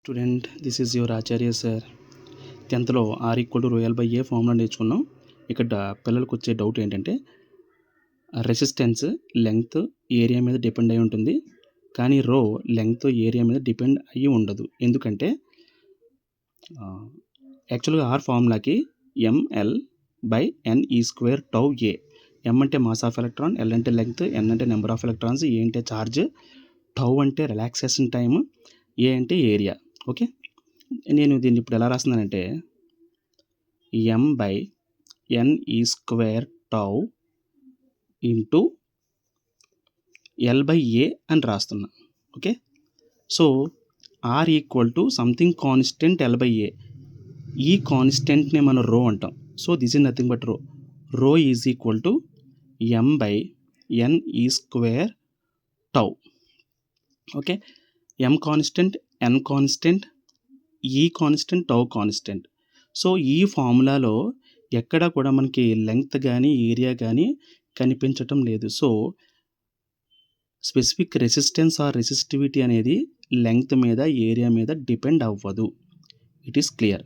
Student, this is your Acharya sir. 10th R=ρL/A formula నేర్చుకున్నాం. ఇక్కడ పిల్లలకు వచ్చే డౌట్ ఏంటంటే రెసిస్టెన్స్ లెంగ్త్ ఏరియా మీద డిపెండ్ అయి ఉంటుంది, కానీ రో లెంగ్త్ ఏరియా మీద డిపెండ్ అయ్యి ఉండదు. ఎందుకంటే యాక్చువల్గా ఆర్ ఫార్ములాకి ml/n² m అంటే మాస్ ఆఫ్ ఎలక్ట్రాన్, l అంటే లెంగ్త్, n అంటే నెంబర్ ఆఫ్ ఎలక్ట్రాన్స్, e అంటే ఛార్జ్, టౌ అంటే రిలాక్సేషన్ టైమ్, ఏ అంటే ఏరియా. ఓకే, నేను దీన్ని ఇప్పుడు ఎలా రాస్తున్నానంటే m/n² టౌ ఇంటూ l/a అని రాస్తున్నా. Okay, so R equal to something constant l/a. ఈ కాన్స్టెంట్ని మనం రో అంటాం. So this is nothing but rho is equal to m/n² tau. Okay, m constant, n constant, ఈ కాన్స్టెంట్, టౌ కాన్స్టెంట్. సో ఈ ఫార్ములాలో ఎక్కడ కూడా మనకి లెంగ్త్ కానీ ఏరియా కానీ కనిపించటం లేదు. So specific resistance or resistivity అనేది లెంగ్త్ మీద ఏరియా మీద డిపెండ్ అవ్వదు. It is clear.